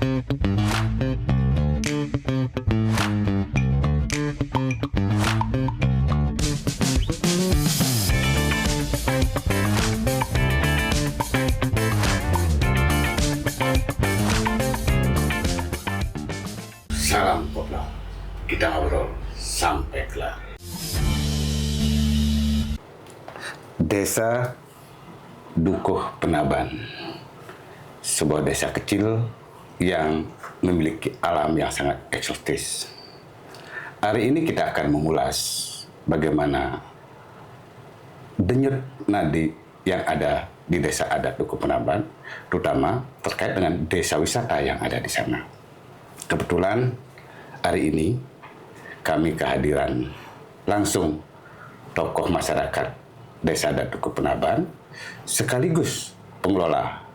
Salam koplo, kita ngobrol sampai kelar. Desa Dukuh Penaban, sebuah desa kecil yang memiliki alam yang sangat eksotis. Hari ini kita akan mengulas bagaimana denyut nadi yang ada di desa adat Dukuh Penaban, terutama terkait dengan desa wisata yang ada di sana. Kebetulan hari ini kami kehadiran langsung tokoh masyarakat Desa Adat Dukuh Penaban sekaligus pengelola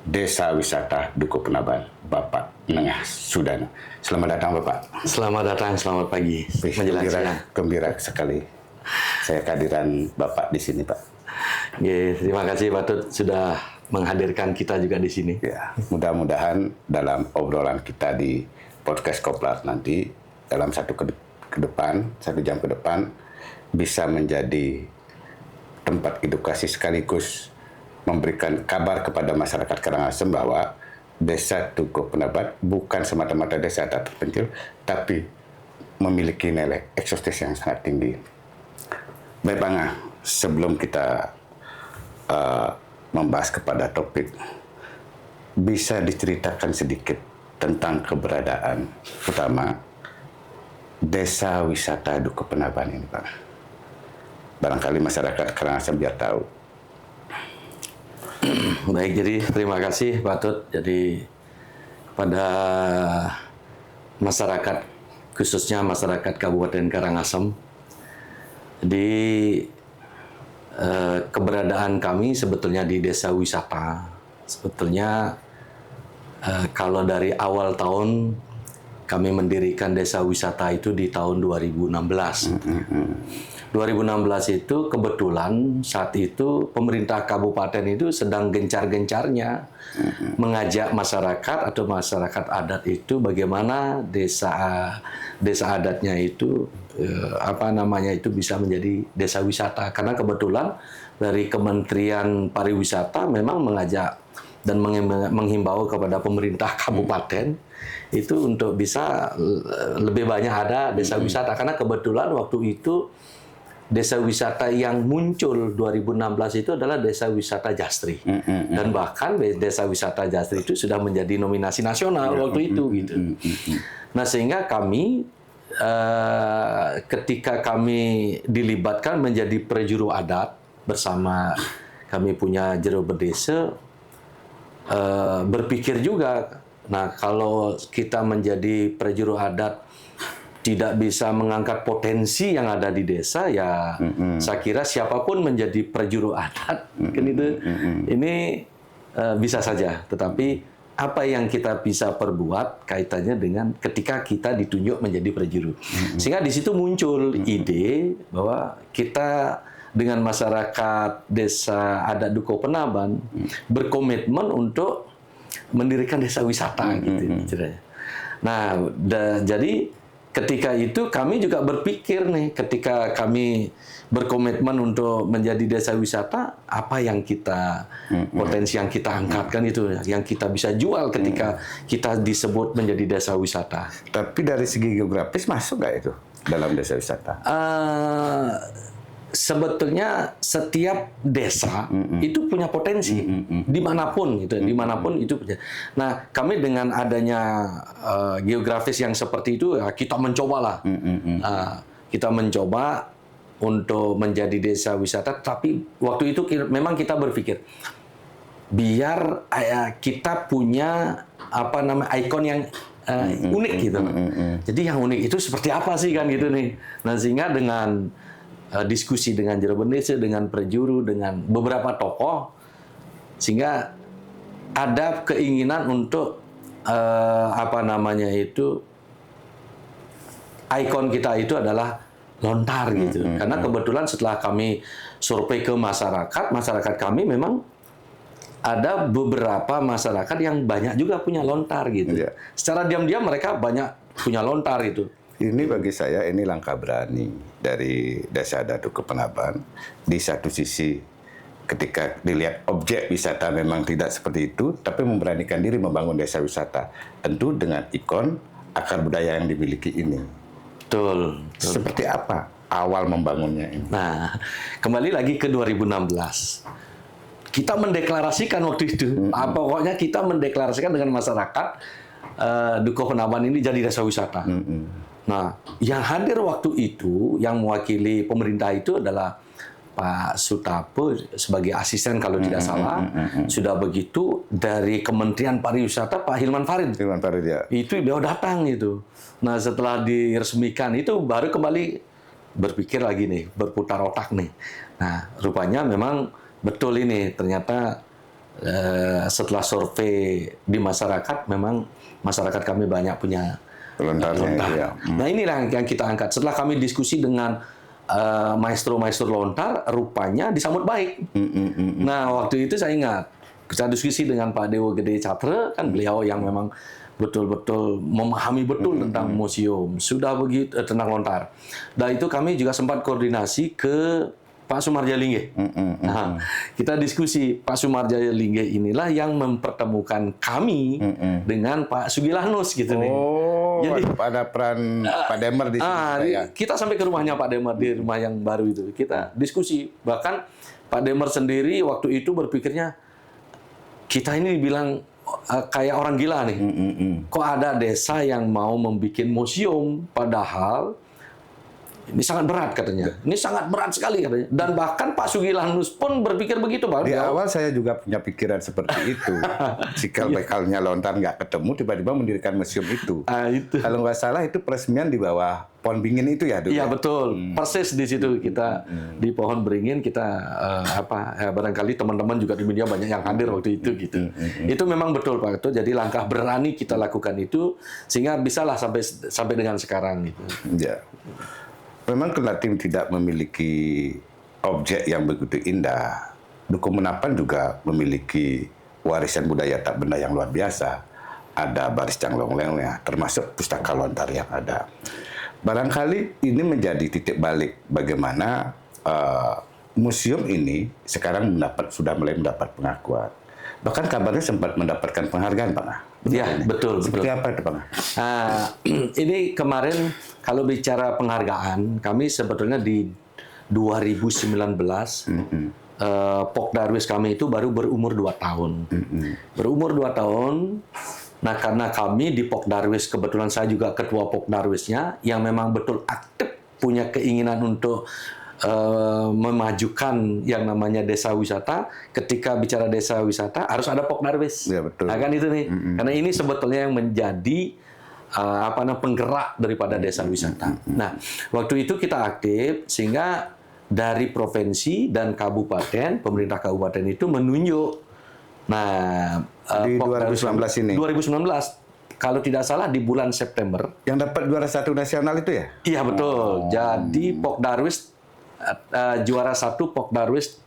Desa Wisata Dukuh Penaban, Bapak Nengah Sudana. Selamat datang Bapak. Selamat datang, selamat pagi. Gembira sekali saya kehadiran Bapak di sini, Pak. Terima kasih Pak Tut sudah menghadirkan kita juga di sini. Ya, mudah-mudahan dalam obrolan kita di podcast Koplar nanti dalam satu jam ke depan bisa menjadi tempat edukasi sekaligus memberikan kabar kepada masyarakat Karangasem bahwa Desa Dukuh Penaban bukan semata-mata desa terpencil, tapi memiliki nilai eksotis yang sangat tinggi. Baik Bang, sebelum kita membahas kepada topik, bisa diceritakan sedikit tentang keberadaan utama Desa Wisata Dukuh Penaban ini, Pak. Barangkali masyarakat Karangasem biar tahu. Baik, jadi terima kasih Pak Tut. Jadi kepada masyarakat, khususnya masyarakat Kabupaten Karangasem, jadi keberadaan kami sebetulnya di desa wisata. Sebetulnya kalau dari awal tahun kami mendirikan desa wisata itu di tahun 2016. 2016 itu kebetulan saat itu pemerintah kabupaten itu sedang gencar-gencarnya mengajak masyarakat atau masyarakat adat itu bagaimana desa adatnya itu itu bisa menjadi desa wisata, karena kebetulan dari Kementerian Pariwisata memang mengajak dan menghimbau kepada pemerintah kabupaten itu untuk bisa lebih banyak ada desa wisata, karena kebetulan waktu itu desa wisata yang muncul 2016 itu adalah desa wisata Jastri, dan bahkan desa wisata Jastri itu sudah menjadi nominasi nasional waktu itu gitu. Nah, sehingga kami ketika kami dilibatkan menjadi prejuru adat bersama kami punya jero berdesa, berpikir juga, nah kalau kita menjadi prejuru adat tidak bisa mengangkat potensi yang ada di desa, ya saya kira siapapun menjadi prejuru adat kan itu ini bisa saja, tetapi apa yang kita bisa perbuat kaitannya dengan ketika kita ditunjuk menjadi prejuru. Sehingga di situ muncul ide bahwa kita dengan masyarakat Desa Adat Dukuh Penaban berkomitmen untuk mendirikan desa wisata gitu. Nah, jadi ketika itu kami juga berpikir nih, ketika kami berkomitmen untuk menjadi desa wisata, apa yang kita potensi yang kita angkatkan itu, yang kita bisa jual ketika kita disebut menjadi desa wisata. Tapi dari segi geografis masuk nggak itu dalam desa wisata? Sebetulnya setiap desa itu punya potensi dimanapun gitu, dimanapun itu. Nah, kami dengan adanya geografis yang seperti itu, ya kita mencobalah, kita mencoba untuk menjadi desa wisata. Tapi waktu itu memang kita berpikir biar kita punya ikon yang unik gitu. Jadi yang unik itu seperti apa sih kan gitu nih. Nah, sehingga dengan diskusi dengan jero bendesa, dengan prejuru, dengan beberapa tokoh, sehingga ada keinginan untuk ikon kita itu adalah lontar gitu. Karena kebetulan setelah kami survei ke masyarakat kami memang ada beberapa masyarakat yang banyak juga punya lontar gitu. Iya. Secara diam-diam mereka banyak punya lontar itu. Ini bagi saya ini langkah berani dari Desa Adat Dukuh Penaban. Di satu sisi ketika dilihat objek wisata memang tidak seperti itu, tapi memberanikan diri membangun desa wisata. Tentu dengan ikon akar budaya yang dimiliki ini. Betul. Seperti apa awal membangunnya ini? Nah, kembali lagi ke 2016. Kita mendeklarasikan waktu itu, pokoknya kita mendeklarasikan dengan masyarakat Dukuh Penaban ini jadi desa wisata. Nah, yang hadir waktu itu, yang mewakili pemerintah itu adalah Pak Sutapo sebagai asisten kalau tidak salah. Sudah begitu dari Kementerian Pariwisata Pak Hilman Farid. Hilman Farid ya. Itu dia datang itu. Nah, setelah diresmikan itu baru kembali berpikir lagi nih, berputar otak nih. Nah, rupanya memang betul ini ternyata setelah survei di masyarakat memang masyarakat kami banyak punya Lontarnya lontar. itu ya. Nah, inilah yang kita angkat. Setelah kami diskusi dengan maestro-maestro lontar, rupanya disambut baik. Nah, waktu itu saya ingat kita diskusi dengan Pak Dewo Gede Catra, kan beliau yang memang betul-betul memahami betul tentang museum. Sudah begitu tentang lontar. Dan itu kami juga sempat koordinasi ke Pak Sumarja Lingge. Nah, kita diskusi Pak Sumarja Lingge inilah yang mempertemukan kami dengan Pak Sugilanus gitu nih. Oh, Jadi ada peran Pak Demer di sini. Ya. kita sampai ke rumahnya Pak Demer di rumah yang baru itu. Kita diskusi. Bahkan Pak Demer sendiri waktu itu berpikirnya kita ini dibilang kayak orang gila nih. Kok ada desa yang mau membuat museum padahal ini sangat berat katanya. Ini sangat berat sekali katanya. Dan bahkan Pak Sugilanus pun berpikir begitu, Pak. Di awal saya juga punya pikiran seperti itu. Cikal bakalnya lontar nggak ketemu, tiba-tiba mendirikan museum itu. Itu. Kalau nggak salah itu peresmian di bawah pohon beringin itu ya, dulu. Iya betul, persis di situ kita di pohon beringin kita barangkali teman-teman juga di media banyak yang hadir waktu itu gitu. Itu memang betul Pak Ketua. Jadi langkah berani kita lakukan itu sehingga bisalah sampai dengan sekarang gitu. Ya. Memang Kelatim tidak memiliki objek yang begitu indah. Dukuh Penaban juga memiliki warisan budaya tak benda yang luar biasa. Ada baris canglonglengnya, termasuk pustaka lontar yang ada. Barangkali ini menjadi titik balik bagaimana museum ini sekarang sudah mulai mendapat pengakuan. Bahkan kabarnya sempat mendapatkan penghargaan, Pak. Iya, betul. Seperti apa itu, Pak? Ini kemarin kalau bicara penghargaan, kami sebetulnya di 2019 Pok Darwis kami itu baru berumur 2 tahun. Berumur 2 tahun. Nah, karena kami di Pok Darwis, kebetulan saya juga ketua Pok Darwisnya, yang memang betul aktif punya keinginan untuk memajukan yang namanya desa wisata. Ketika bicara desa wisata harus ada Pok Darwis. Ya, betul. Nah, kan itu nih. Karena ini sebetulnya yang menjadi penggerak daripada desa wisata. Nah, waktu itu kita aktif sehingga dari provinsi dan kabupaten, pemerintah kabupaten itu menunjuk. Nah, di 2019 ini. 2019. Kalau tidak salah di bulan September. Yang dapat juara 1 nasional itu ya? Iya betul. Jadi Pok Darwis juara 1 Pok Darwis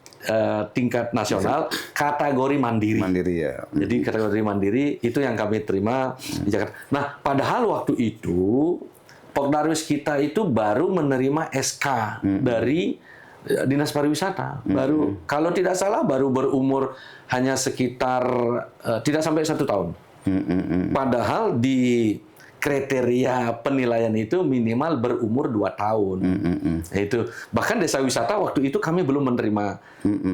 tingkat nasional kategori mandiri. Mandiri ya. Jadi kategori mandiri itu yang kami terima di Jakarta. Nah, padahal waktu itu Pok Darwis kita itu baru menerima SK dari Dinas Pariwisata. Baru kalau tidak salah baru berumur hanya sekitar tidak sampai 1 tahun. Padahal di kriteria penilaian itu minimal berumur 2 tahun. Itu bahkan desa wisata waktu itu kami belum menerima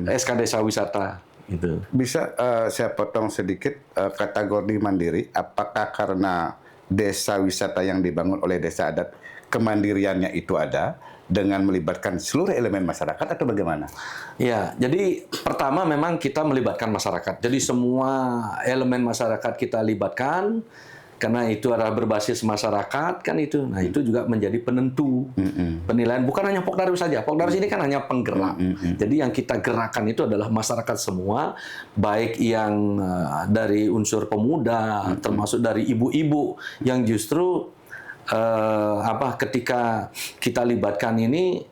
SK desa wisata. Gitu. Bisa saya potong sedikit kategori mandiri. Apakah karena desa wisata yang dibangun oleh desa adat kemandiriannya itu ada dengan melibatkan seluruh elemen masyarakat atau bagaimana? Ya, jadi pertama memang kita melibatkan masyarakat. Jadi semua elemen masyarakat kita libatkan. Karena itu adalah berbasis masyarakat kan itu. Nah, itu juga menjadi penentu penilaian. Bukan hanya Pok Darwis saja. Pok Darwis ini kan hanya penggerak. Jadi yang kita gerakan itu adalah masyarakat semua, baik yang dari unsur pemuda, termasuk dari ibu-ibu yang justru ketika kita libatkan ini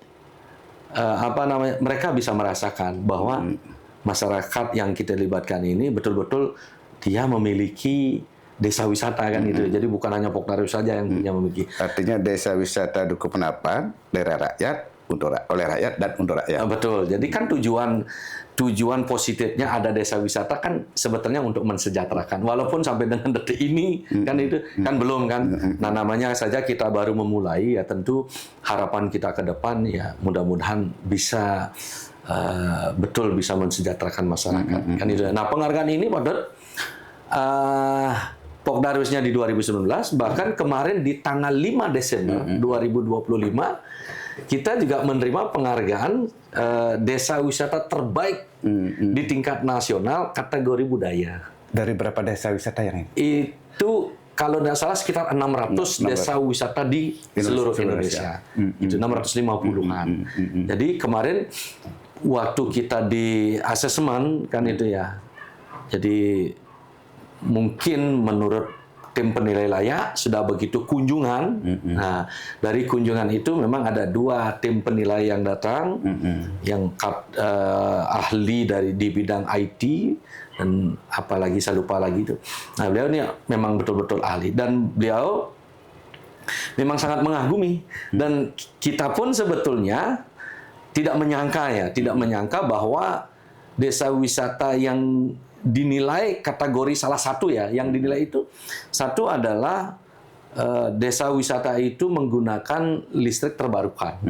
mereka bisa merasakan bahwa masyarakat yang kita libatkan ini betul-betul dia memiliki desa wisata kan gitu. Jadi bukan hanya Pokdarwis saja yang punya memiliki. Artinya desa wisata Dukuh Penapan, daerah rakyat, oleh rakyat dan untuk rakyat. Betul. Jadi kan tujuan positifnya ada desa wisata kan sebetulnya untuk mensejahterakan. Walaupun sampai dengan detik ini kan itu kan belum kan. Nah, namanya saja kita baru memulai ya, tentu harapan kita ke depan ya mudah-mudahan bisa betul bisa mensejahterakan masyarakat. Kan itu. Nah, penghargaan ini pada Pokdarwisnya di 2019, bahkan kemarin di tanggal 5 Desember 2025 kita juga menerima penghargaan desa wisata terbaik di tingkat nasional kategori budaya. Dari berapa desa wisata yang ini? Itu kalau tidak salah sekitar 600 desa wisata di seluruh Indonesia. Itu 650-an. Jadi kemarin waktu kita di asesmen kan itu ya. Jadi mungkin menurut tim penilai layak sudah begitu kunjungan. Nah, dari kunjungan itu memang ada 2 tim penilai yang datang, yang ahli di bidang IT dan apalagi saya lupa lagi itu. Nah, beliau ini memang betul-betul ahli dan beliau memang sangat mengagumi dan kita pun sebetulnya tidak menyangka bahwa desa wisata yang dinilai kategori salah satu ya, yang dinilai itu satu adalah desa wisata itu menggunakan listrik terbarukan.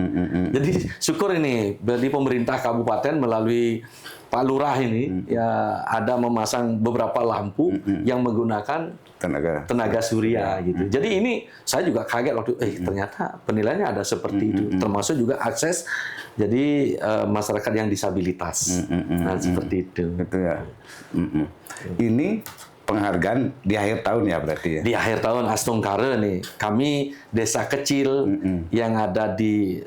Jadi syukur ini dari pemerintah kabupaten melalui Pak Lurah ini ya ada memasang beberapa lampu yang menggunakan tenaga surya gitu. Jadi ini saya juga kaget waktu ternyata penilaiannya ada seperti itu, termasuk juga akses jadi masyarakat yang disabilitas. Nah, seperti itu. Itu ya. Ini penghargaan di akhir tahun ya berarti ya? Di akhir tahun Astungkare nih. Kami desa kecil yang ada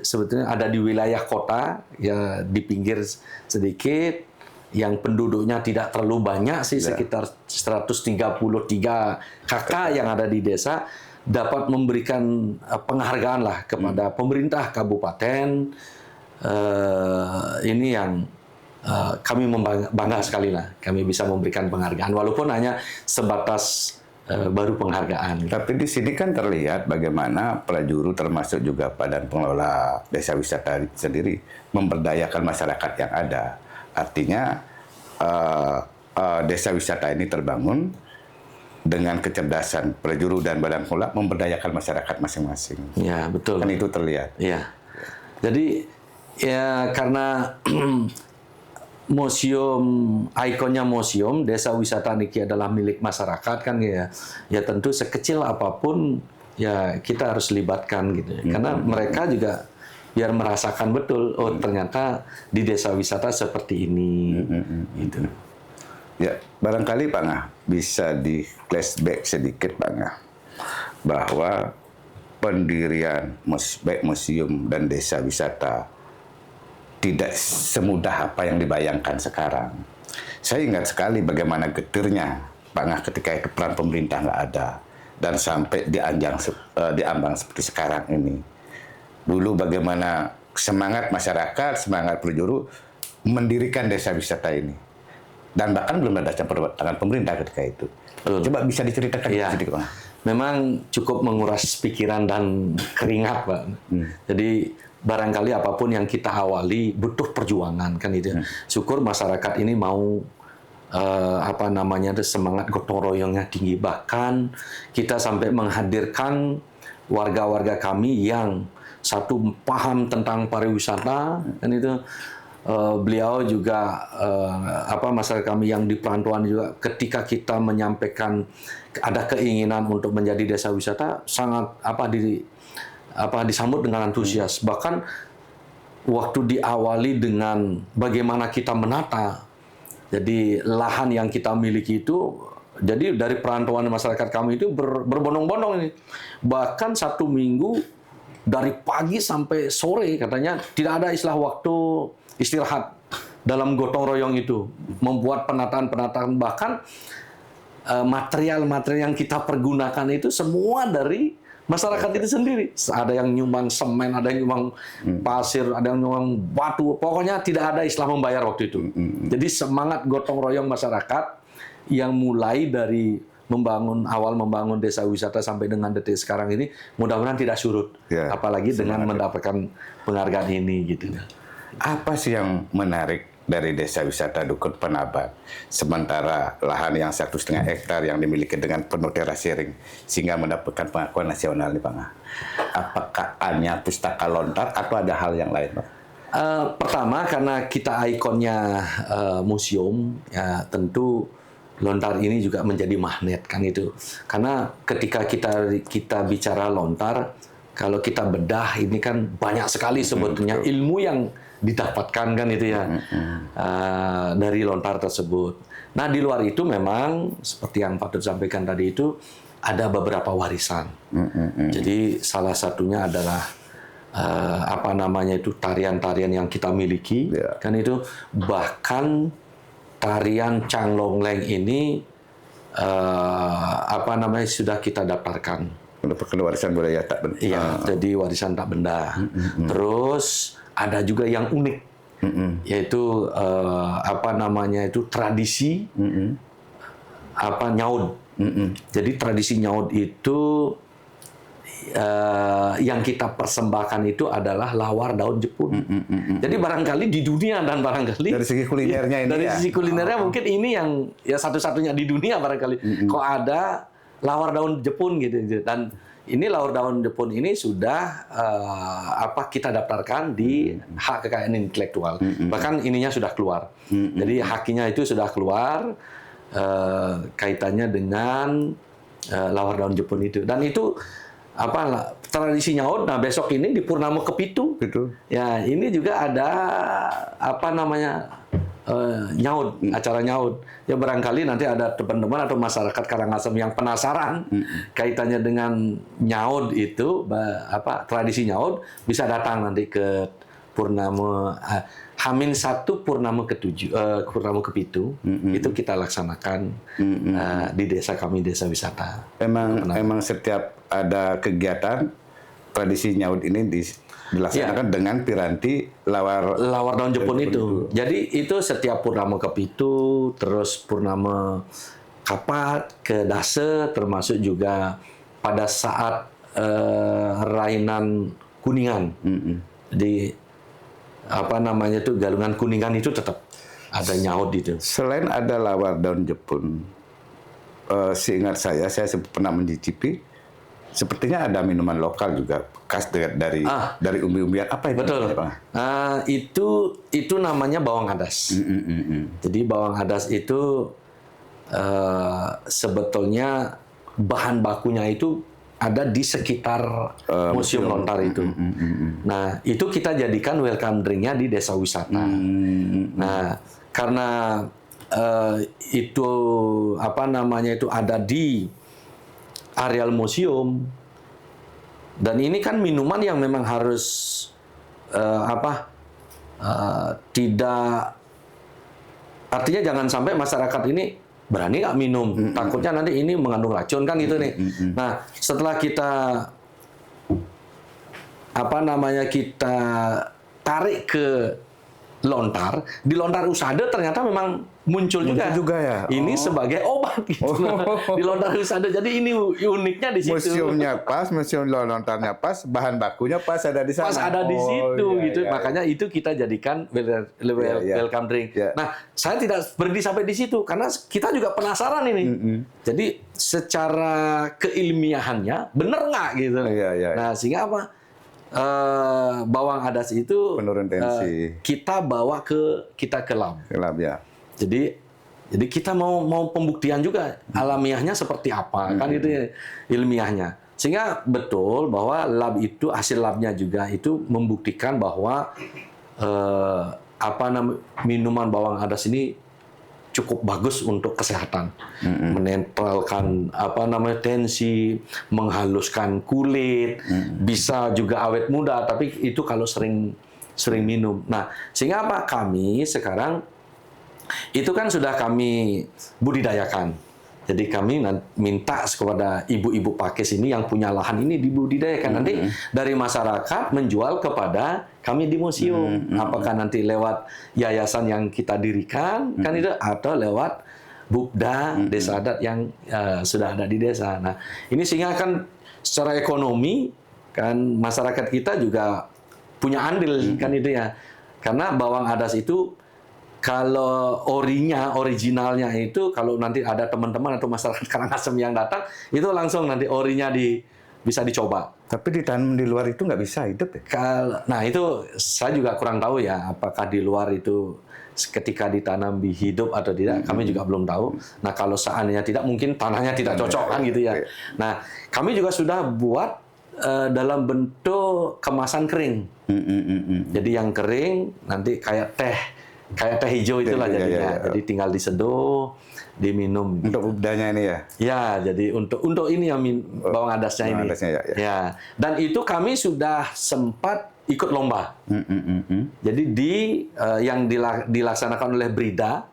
sebetulnya ada di wilayah kota ya, di pinggir sedikit, yang penduduknya tidak terlalu banyak sih, sekitar 133 kakak yang ada di desa, dapat memberikan penghargaan lah kepada pemerintah kabupaten. Ini yang kami bangga sekali lah, kami bisa memberikan penghargaan walaupun hanya sebatas baru penghargaan. Tapi di sini kan terlihat bagaimana Prajuru termasuk juga Badan Pengelola Desa Wisata sendiri memberdayakan masyarakat yang ada. Artinya desa wisata ini terbangun dengan kecerdasan Prajuru dan Badan Pengelola memberdayakan masyarakat masing-masing. Ya, betul. Kan itu terlihat. Iya. Jadi ya karena ikonnya museum desa wisata Niki adalah milik masyarakat kan ya. Ya tentu sekecil apapun ya kita harus libatkan gitu. Karena mereka juga biar merasakan betul ternyata di desa wisata seperti ini gitu. Ya, barangkali Pak Ngah bisa di flashback sedikit Pak Ngah bahwa pendirian baik museum dan desa wisata tidak semudah apa yang dibayangkan sekarang. Saya ingat sekali bagaimana getirnya Pak Ngah ketika itu peran pemerintah nggak ada dan sampai diambang seperti sekarang ini. Dulu bagaimana semangat masyarakat, semangat Prajuru mendirikan desa wisata ini. Dan bahkan belum ada campur tangan pemerintah ketika itu. Coba bisa diceritakan sedikit Pak. Memang cukup menguras pikiran dan keringat Pak. Jadi barangkali apapun yang kita awali butuh perjuangan kan itu. Syukur masyarakat ini mau semangat gotong royongnya tinggi, bahkan kita sampai menghadirkan warga-warga kami yang satu paham tentang pariwisata kan itu. Beliau juga masyarakat kami yang di perantauan juga ketika kita menyampaikan ada keinginan untuk menjadi desa wisata sangat disambut dengan antusias. Bahkan waktu diawali dengan bagaimana kita menata, jadi lahan yang kita miliki itu, jadi dari perantauan masyarakat kami itu berbondong-bondong ini. Bahkan 1 minggu dari pagi sampai sore katanya tidak ada istilah waktu istirahat dalam gotong royong itu, membuat penataan-penataan, bahkan material-material yang kita pergunakan itu semua dari masyarakat itu sendiri. Ada yang nyumbang semen, ada yang nyumbang pasir, ada yang nyumbang batu. Pokoknya tidak ada istilah membayar waktu itu. Jadi semangat gotong royong masyarakat yang mulai dari awal membangun desa wisata sampai dengan detik sekarang ini, mudah-mudahan tidak surut. Ya, Apalagi dengan mendapatkan penghargaan ini gitu. Apa sih yang menarik dari desa wisata Dukuh Penaban, sementara lahan yang 1,5 hektar yang dimiliki dengan penuh teras sharing sehingga mendapatkan pengakuan nasional nih Bang? Apakah hanya pustaka lontar atau ada hal yang lain Bang? Pertama karena kita ikonnya museum, ya tentu lontar ini juga menjadi magnet kan itu. Karena ketika kita bicara lontar, kalau kita bedah ini kan banyak sekali sebetulnya ilmu yang didapatkan kan itu ya dari lontar tersebut. Nah di luar itu memang seperti yang Pak Dut sampaikan tadi itu ada beberapa warisan. Jadi salah satunya adalah apa namanya itu tarian-tarian yang kita miliki kan itu, bahkan tarian Canglongleng ini apa namanya sudah kita daftarkan. Mendapatkan warisan budaya tak benda. Iya, jadi warisan tak benda. Terus ada juga yang unik, yaitu apa namanya itu tradisi apa nyaud. Jadi tradisi nyaud itu yang kita persembahkan itu adalah lawar daun jepun. Jadi barangkali di dunia dan barangkali Dari segi kulinernya ini dari ya? sisi kulinernya mungkin ini yang ya satu-satunya di dunia barangkali. Kok ada lawar daun jepun gitu. Dan ini lawar daun jepun ini sudah apa kita daftarkan di hak kekayaan intelektual. Bahkan ininya sudah keluar. Jadi haknya itu sudah keluar kaitannya dengan lawar daun jepun itu. Dan itu apa tradisi nyaud. Nah besok ini di Purnama Kepitu. Gitu. Ya ini juga ada apa namanya nyaud, acara nyaud. Ya barangkali nanti ada teman-teman atau masyarakat Karangasem yang penasaran kaitannya dengan nyaud itu, apa tradisi nyaud, bisa datang nanti ke Purnama H-1 Purnama ke-7 Purnama Kepitu. Itu kita laksanakan di desa kami, desa wisata. Emang setiap ada kegiatan tradisi nyaud ini dilaksanakan dengan piranti lawar daun jepun itu. Jadi itu setiap Purnama Kepitu, terus Purnama Kapat, ke Dase, termasuk juga pada saat Rainan Kuningan. Jadi apa namanya itu Galungan Kuningan itu tetap ada nyaud itu. Selain ada lawar daun jepun, seingat saya pernah mencicipi, sepertinya ada minuman lokal juga khas dari umbi-umbian. Apa itu? Betul. Itu namanya bawang adas. Jadi bawang adas itu sebetulnya bahan bakunya itu ada di sekitar Museum Lontar itu. Nah, itu kita jadikan welcome drink-nya di desa wisata. Nah, karena itu apa namanya itu ada di areal museum, dan ini kan minuman yang memang harus tidak, artinya jangan sampai masyarakat ini berani nggak minum, takutnya nanti ini mengandung racun kan gitu nih. Nah setelah kita apa namanya kita tarik ke Lontar, di Lontar Usada ternyata memang muncul juga ya. Ini sebagai obat gitu. Di Lontar Usada. Jadi ini uniknya di situ. Museumnya pas, museum lontarnya pas, bahan bakunya pas ada di sana. Pas ada di situ gitu. Iya. Makanya itu kita jadikan welcome drink. Iya. Nah, saya tidak berhenti sampai di situ karena kita juga penasaran ini. Jadi secara keilmiahannya bener nggak gitu. Iya. Nah, sehingga apa? Bawang adas itu penurun tensi. Kita bawa ke lab. Lab ya. Jadi kita mau pembuktian juga alamiahnya seperti apa kan itu ya, ilmiahnya. Sehingga betul bahwa lab itu hasil labnya juga itu membuktikan bahwa minuman bawang adas ini cukup bagus untuk kesehatan, menempelkan tensi, menghaluskan kulit, bisa juga awet muda. Tapi itu kalau sering minum. Nah, sehingga apa? Kami sekarang itu kan sudah kami budidayakan. Jadi kami minta kepada ibu-ibu pakis ini yang punya lahan ini dibudidayakan. Nanti dari masyarakat menjual kepada kami di museum. Apakah nanti lewat yayasan yang kita dirikan, kan itu, atau lewat Bupda desa adat yang sudah ada di desa. Nah, ini sehingga kan secara ekonomi kan masyarakat kita juga punya andil kan itu ya. Karena bawang adas itu kalau originalnya itu kalau nanti ada teman-teman atau masyarakat Karangasem yang datang, itu langsung nanti orinya bisa dicoba. Tapi ditanam di luar itu nggak bisa hidup ya? Nah itu saya juga kurang tahu ya, apakah di luar itu ketika ditanam hidup atau tidak, kami juga belum tahu. Nah kalau seandainya tidak, mungkin tanahnya tidak cocok kan gitu ya. Nah kami juga sudah buat dalam bentuk kemasan kering. Jadi yang kering nanti kayak teh hijau itulah jadinya. Jadi tinggal diseduh, diminum. Untuk budanya ini ya? Ya, jadi untuk ini yang bawang adasnya ini. Ya. Dan itu kami sudah sempat ikut lomba. Jadi yang dilaksanakan oleh Brida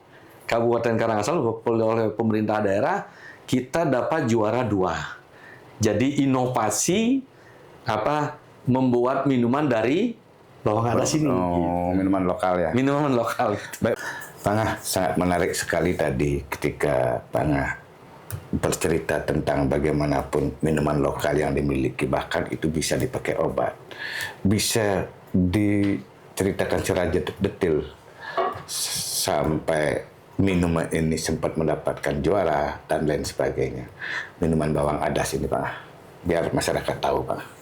Kabupaten Karangasem oleh pemerintah daerah, kita dapat juara 2. Jadi inovasi membuat minuman dari bawang adas ini. Oh, minuman lokal ya? Minuman lokal. Baik, Pangah, sangat menarik sekali tadi ketika Pangah bercerita tentang bagaimanapun minuman lokal yang dimiliki, bahkan itu bisa dipakai obat. Bisa diceritakan secara detail sampai minuman ini sempat mendapatkan juara dan lain sebagainya. Minuman bawang adas ini, Pangah, biar masyarakat tahu, Pangah.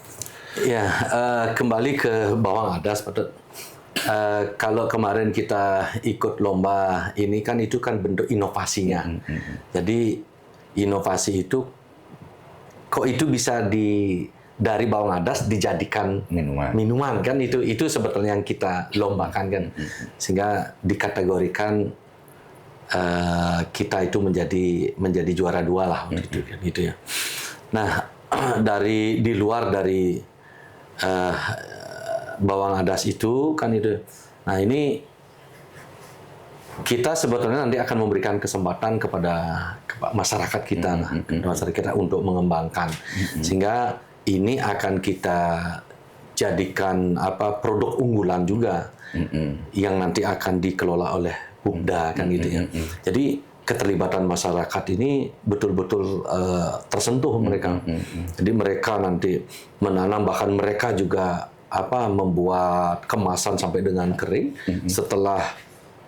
Ya, kembali ke bawang adas, Pak. Kalau kemarin kita ikut lomba ini kan itu kan bentuk inovasinya. Jadi inovasi itu kok itu bisa dari bawang adas dijadikan minuman kan itu sebetulnya yang kita lombakan kan. Sehingga dikategorikan kita itu menjadi juara 2 lah waktu itu kan gitu ya. Nah, di luar dari bawang adas itu kan itu. Nah ini kita sebetulnya nanti akan memberikan kesempatan kepada masyarakat kita, masyarakat kita untuk mengembangkan, sehingga ini akan kita jadikan produk unggulan juga yang nanti akan dikelola oleh Bupda kan gitu ya. Jadi keterlibatan masyarakat ini betul-betul tersentuh mereka. Jadi mereka nanti menanam, bahkan mereka juga membuat kemasan sampai dengan kering. Setelah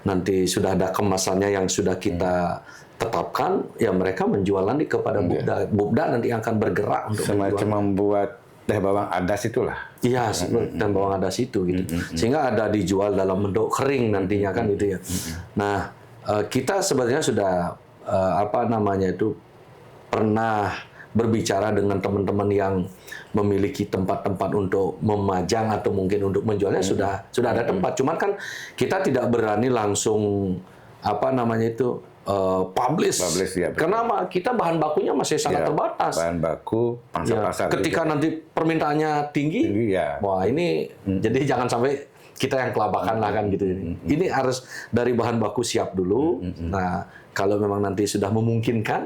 nanti sudah ada kemasannya yang sudah kita tetapkan, ya mereka menjual nanti kepada Bupda. Bupda nanti akan bergerak untuk semacam membuat teh bawang adas itulah. Iya, dan bawang adas itu gitu. Sehingga ada dijual dalam bentuk kering nantinya kan gitu ya. Nah, kita sebenarnya sudah pernah berbicara dengan teman-teman yang memiliki tempat-tempat untuk memajang atau mungkin untuk menjualnya sudah ada tempat. Cuman kan kita tidak berani langsung publish ya, karena kita bahan bakunya masih sangat terbatas. Bahan baku pasar. Ketika nanti permintaannya tinggi ya. Wah ini jadi jangan sampai kita yang kelabakan lah kan gitu. Ini harus dari bahan baku siap dulu. Nah, kalau memang nanti sudah memungkinkan,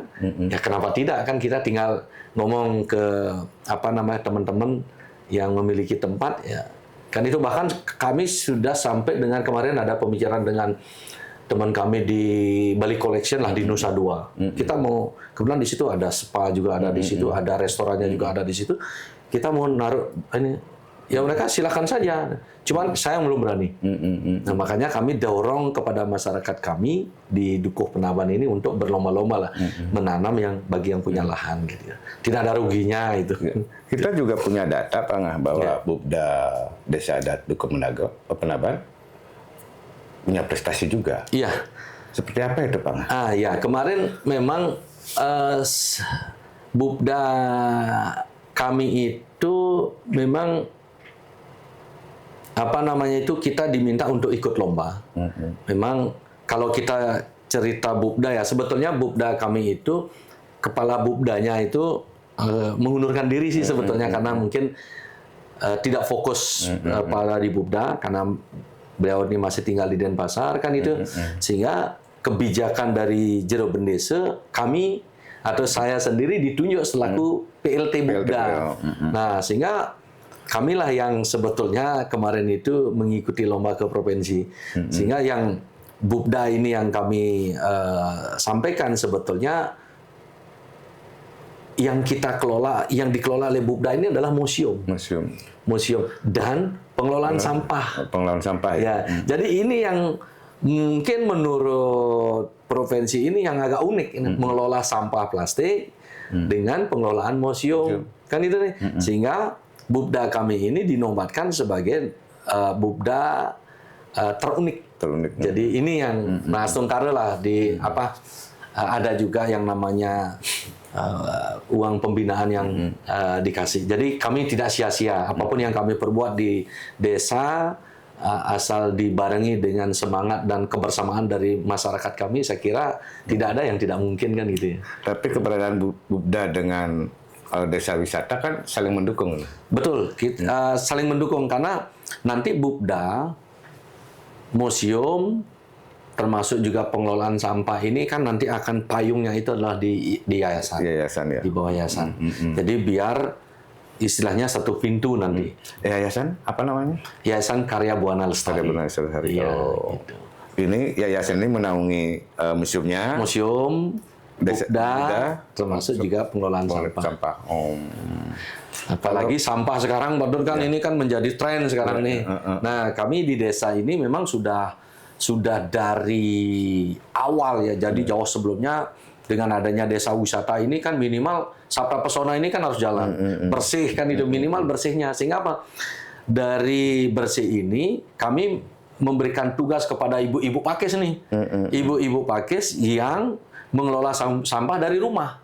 ya kenapa tidak kan kita tinggal ngomong ke teman-teman yang memiliki tempat ya. Kan itu bahkan kami sudah sampai dengan kemarin ada pembicaraan dengan teman kami di Bali Collection lah di Nusa Dua. Kita mau kebetulan di situ ada spa juga ada di situ, ada restorannya juga ada di situ. Kita mau naruh ini. Ya mereka silakan saja, cuman saya belum berani. Nah makanya kami dorong kepada masyarakat kami di Dukuh Penaban ini untuk berlomba-lomba lah menanam bagi yang punya lahan gitu ya. Tidak ada ruginya itu. Kita juga punya data Pangah bahwa Bupda Desa Adat Dukuh Penaban punya prestasi juga. Iya. Seperti apa itu Pangah? Ya kemarin memang Bupda kami itu memang kita diminta untuk ikut lomba. Memang kalau kita cerita Bupda ya, sebetulnya Bupda kami itu, kepala Bupdanya itu mengundurkan diri sih sebetulnya karena mungkin tidak fokus pada di Bupda karena beliau ini masih tinggal di Denpasar kan itu. Sehingga kebijakan dari Jero Bendese kami atau saya sendiri ditunjuk selaku PLT Bupda. Nah, sehingga kamilah yang sebetulnya kemarin itu mengikuti lomba ke provinsi. Sehingga yang Bupda ini yang kami sampaikan sebetulnya yang kita kelola, yang dikelola oleh Bupda ini adalah museum dan pengelolaan sampah. Pengelolaan sampah Ya, jadi ini yang mungkin menurut provinsi ini yang agak unik, mengelola sampah plastik dengan pengelolaan museum, kan itu nih. Sehingga Bupda kami ini dinobatkan sebagai Bupda terunik. Jadi ini yang Sungkara lah di ada juga yang namanya uang pembinaan yang dikasih. Jadi kami tidak sia-sia apapun yang kami perbuat di desa, asal dibarengi dengan semangat dan kebersamaan dari masyarakat kami, saya kira tidak ada yang tidak mungkin kan gitu ya. Tapi keberadaan Bupda dengan desa wisata kan saling mendukung. Betul, kita saling mendukung karena nanti Bupda, museum, termasuk juga pengelolaan sampah ini kan nanti akan payungnya itu adalah di yayasan. Ya. Di bawah yayasan. Jadi biar istilahnya satu pintu nanti. Yayasan apa namanya? Yayasan Karya Buana Lestari. Karya Buana Lestari. Iya, gitu. Ini yayasan ini menaungi museumnya. Museum, Bupda, termasuk juga pengelolaan sampah. Apalagi sampah sekarang, Badut kan ini kan menjadi tren sekarang nih. Nah, kami di desa ini memang sudah dari awal ya. Jadi jauh sebelumnya dengan adanya desa wisata ini kan minimal Sabta Pesona ini kan harus jalan bersih kan itu minimal bersihnya. Sehingga apa? Dari bersih ini kami memberikan tugas kepada ibu-ibu pakis nih. Ibu-ibu pakis yang mengelola sampah dari rumah.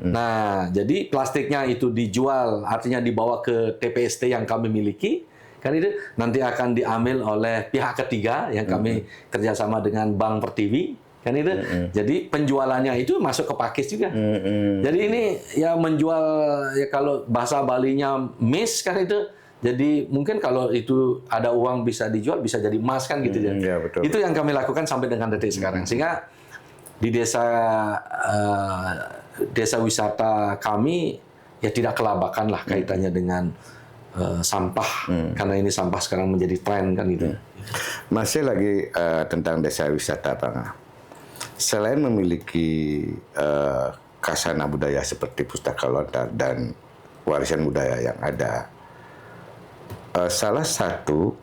Nah, jadi plastiknya itu dijual, artinya dibawa ke TPST yang kami miliki. Kan itu nanti akan diambil oleh pihak ketiga yang kami kerjasama dengan Bank Pertiwi. Kan itu. Jadi penjualannya itu masuk ke pakis juga. Jadi ini ya menjual, ya kalau bahasa Balinya miss kan itu. Jadi mungkin kalau itu ada uang bisa dijual, bisa jadi emas kan gitu. Ya, betul. Itu yang kami lakukan sampai dengan detik sekarang. Sehingga di desa wisata kami ya tidak kelabakan lah kaitannya dengan sampah. Karena ini sampah sekarang menjadi tren kan gitu. Masih lagi tentang desa wisata, Bang. Selain memiliki khasana budaya seperti pustaka lontar dan warisan budaya yang ada, salah satu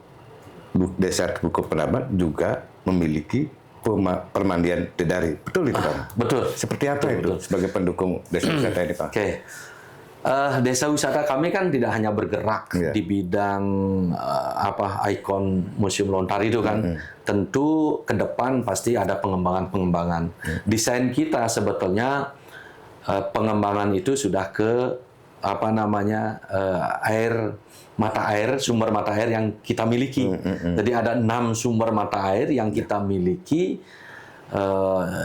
desa Buku Penaban juga memiliki permandian Dedari. Betul itu, Bang? Betul. Seperti apa itu sebagai pendukung desa wisata ini, Pak? Oke. Desa wisata kami kan tidak hanya bergerak di bidang ikon Museum Lontar itu kan. Tentu ke depan pasti ada pengembangan-pengembangan. Desain kita sebetulnya pengembangan itu sudah ke sumber mata air yang kita miliki. Jadi ada 6 sumber mata air yang kita miliki,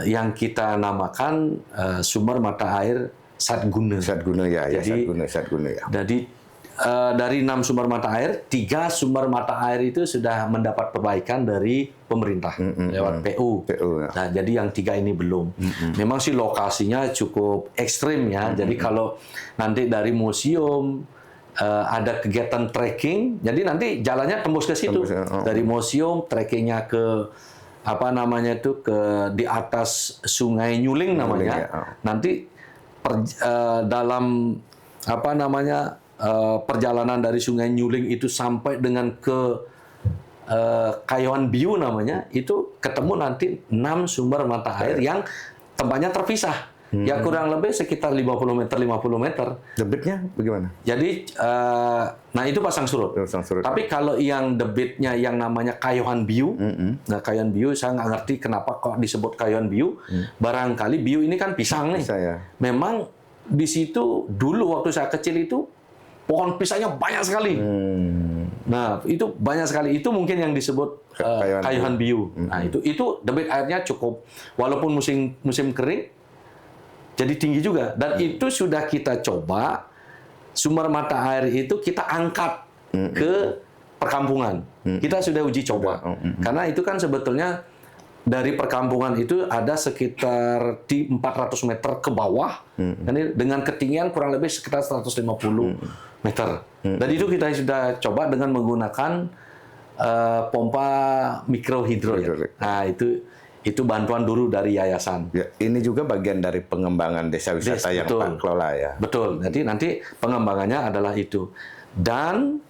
yang kita namakan sumber mata air Satguna. Satguna ya, Jadi, Satguna ya. Jadi dari 6 sumber mata air, 3 sumber mata air itu sudah mendapat perbaikan dari pemerintah lewat PU. Ya. Nah, jadi yang 3 ini belum. Memang sih lokasinya cukup ekstrim ya. Jadi kalau nanti dari museum ada kegiatan trekking, jadi nanti jalannya tembus ke situ. Dari museum trekkingnya ke di atas Sungai Nyuling namanya. Nanti dalam perjalanan dari Sungai Nyuling itu sampai dengan ke Kayuan Biu namanya, itu ketemu nanti 6 sumber mata air yang tempatnya terpisah. Ya kurang lebih sekitar 50 meter. Debitnya bagaimana? Jadi, nah itu pasang surut. Tapi kalau yang debitnya yang namanya Kayuhan Biu, nah Kayuhan Biu saya nggak ngerti kenapa kok disebut Kayuhan Biu. Barangkali Biu ini kan pisang nih. Ya. Memang di situ dulu waktu saya kecil itu pohon pisangnya banyak sekali. Nah itu banyak sekali. Itu mungkin yang disebut Kayuhan Biu. Nah itu debit airnya cukup, walaupun musim kering. Jadi tinggi juga, dan itu sudah kita coba sumber mata air itu kita angkat ke perkampungan. Kita sudah uji coba, karena itu kan sebetulnya dari perkampungan itu ada sekitar di 400 meter ke bawah, dengan ketinggian kurang lebih sekitar 150 meter. Dan itu kita sudah coba dengan menggunakan pompa mikrohidro. Ya. Nah, itu bantuan dulu dari yayasan. Ya, ini juga bagian dari pengembangan desa wisata yang Pak kelola ya. Betul. Jadi nanti pengembangannya adalah itu. Dan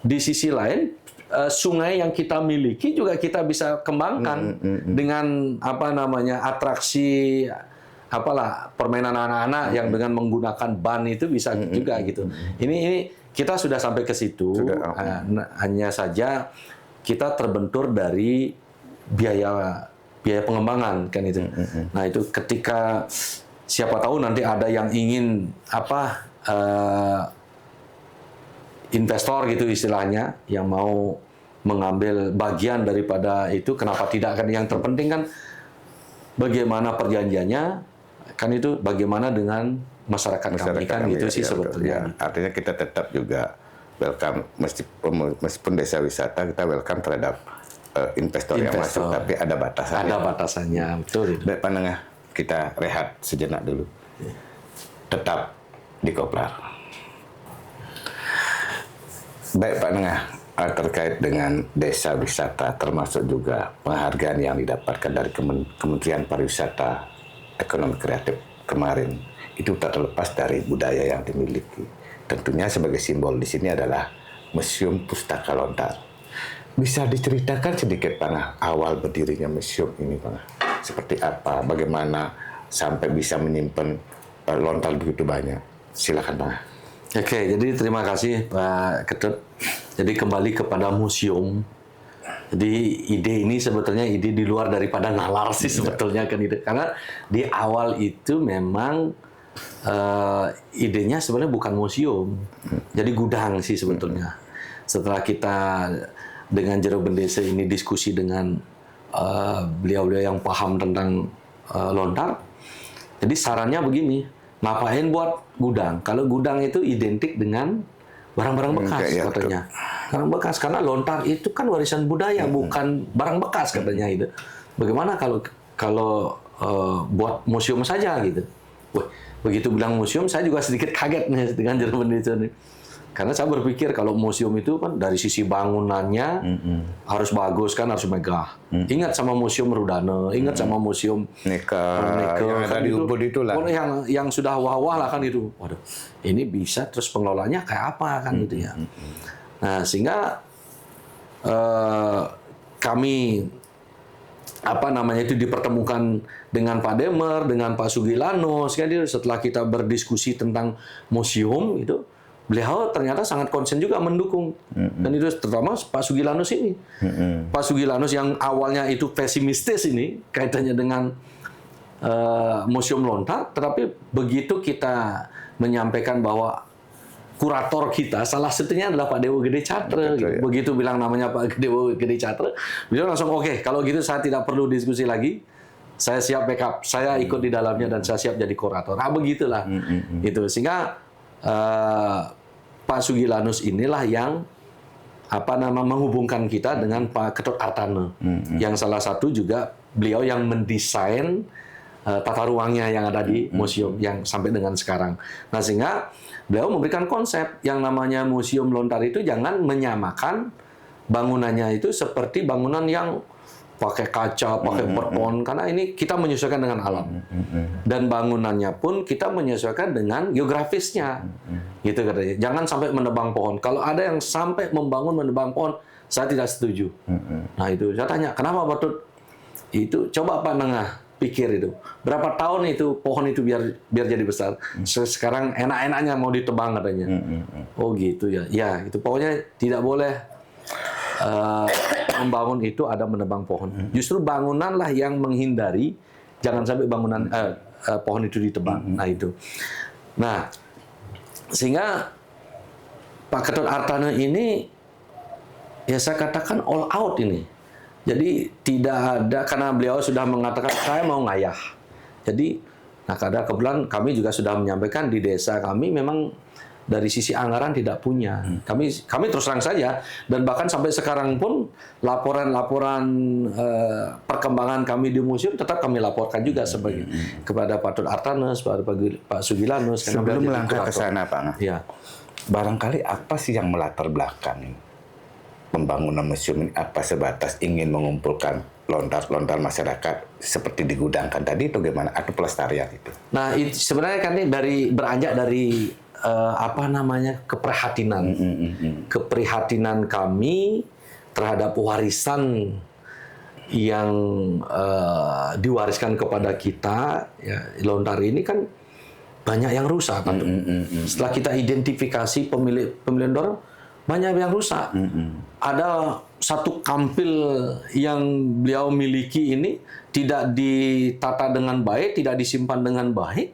di sisi lain sungai yang kita miliki juga kita bisa kembangkan dengan atraksi permainan anak-anak yang dengan menggunakan ban itu bisa juga gitu. Ini kita sudah sampai ke situ. Hanya saja kita terbentur dari biaya pengembangan kan itu. Nah itu ketika siapa tahu nanti ada yang ingin investor gitu istilahnya yang mau mengambil bagian daripada itu, kenapa tidak kan? Yang terpenting kan bagaimana perjanjiannya kan, itu bagaimana dengan masyarakat kami kan gitu sih sebetulnya. Ya, artinya kita tetap juga welcome, meskipun desa wisata kita welcome terhadap investor yang masuk, tapi ada batasannya. Ada batasannya, betul itu. Baik Pak Nengah, kita rehat sejenak dulu. Tetap di Koplar. Baik Pak Nengah, terkait dengan desa wisata, termasuk juga penghargaan yang didapatkan dari Kementerian Pariwisata Ekonomi Kreatif kemarin, itu tak terlepas dari budaya yang dimiliki. Tentunya sebagai simbol di sini adalah Museum Pustaka Lontar. Bisa diceritakan sedikit Pak Nengah, awal berdirinya museum ini Pak Nengah? Seperti apa, bagaimana sampai bisa menyimpan lontar begitu banyak? Silakan Pak Nengah. Oke, jadi terima kasih Pak Ketut. Jadi kembali kepada museum. Jadi ide ini sebetulnya ide di luar daripada nalar sih sebetulnya kan itu. Karena di awal itu memang idenya sebenarnya bukan museum. Jadi gudang sih sebetulnya. Setelah kita dengan Jero Bendesa ini diskusi dengan beliau-beliau yang paham tentang lontar. Jadi sarannya begini, ngapain buat gudang? Kalau gudang itu identik dengan barang-barang bekas katanya. Barang bekas, karena lontar itu kan warisan budaya, bukan barang bekas katanya itu. Bagaimana kalau buat museum saja gitu? Wah, begitu bilang museum, saya juga sedikit kaget nih dengan Jero Bendesa nih. Karena saya berpikir kalau museum itu kan dari sisi bangunannya harus bagus kan, harus megah. Ingat sama Museum Rudane, ingat sama Museum Neka yang ada di Ubud itulah. Yang sudah wah-wah lah kan itu. Waduh, ini bisa terus pengelolanya kayak apa kan gitu ya. Nah, sehingga kami itu dipertemukan dengan Pak Demer, dengan Pak Sugilano. Setelah kita berdiskusi tentang museum itu, beliau ternyata sangat konsen juga mendukung. Dan itu terutama Pak Sugilanus ini. Pak Sugilanus yang awalnya itu pesimistis ini kaitannya dengan Museum Lontar, tetapi begitu kita menyampaikan bahwa kurator kita salah satunya adalah Pak Dewo Gede Catre. Gitu. Begitu bilang namanya Pak Dewo Gede Catre, beliau langsung oke, kalau gitu saya tidak perlu diskusi lagi. Saya siap backup, saya ikut di dalamnya dan saya siap jadi kurator. Begitulah. Gitu. Sehingga Pak Sugilanus inilah yang menghubungkan kita dengan Pak Ketut Artane, yang salah satu juga beliau yang mendesain tata ruangnya yang ada di museum yang sampai dengan sekarang. Nah, sehingga beliau memberikan konsep yang namanya Museum Lontar itu jangan menyamakan bangunannya itu seperti bangunan yang pakai kaca, pakai beton, karena ini kita menyesuaikan dengan alam. Dan bangunannya pun kita menyesuaikan dengan geografisnya. Gitu katanya. Jangan sampai menebang pohon. Kalau ada yang sampai menebang pohon, saya tidak setuju. Nah, itu saya tanya, kenapa Pak Tut? Itu coba Pak Nengah pikir itu. Berapa tahun itu pohon itu biar jadi besar. Sekarang enak-enaknya mau ditebang katanya. Oh, gitu ya. Ya, itu pokoknya tidak boleh membangun itu ada menebang pohon. Justru bangunanlah yang menghindari jangan sampai pohon itu ditebang. Nah, itu. Nah, sehingga Pak Ketut Artane ini ya saya katakan all out ini. Jadi tidak ada, karena beliau sudah mengatakan saya mau ngayah. Jadi, nah kadang kebetulan kami juga sudah menyampaikan di desa kami memang dari sisi anggaran tidak punya. Kami terus terang saja, dan bahkan sampai sekarang pun laporan-laporan perkembangan kami di museum tetap kami laporkan juga sebagai kepada Pak Tut Artanus, Pak Sugilanus. Sebelum melangkah ke sana, Pak, ya. barangkali apa sih yang melatar belakangi pembangunan museum ini? Apa sebatas ingin mengumpulkan lontar-lontar masyarakat seperti digudangkan tadi itu gimana? Atau pelestarian itu? Nah, sebenarnya kan ini beranjak dari keprihatinan. Keprihatinan kami terhadap warisan yang diwariskan kepada kita, ya, lontar ini kan banyak yang rusak. Setelah kita identifikasi pemilik lontar, banyak yang rusak. Ada satu kampil yang beliau miliki ini tidak ditata dengan baik, tidak disimpan dengan baik,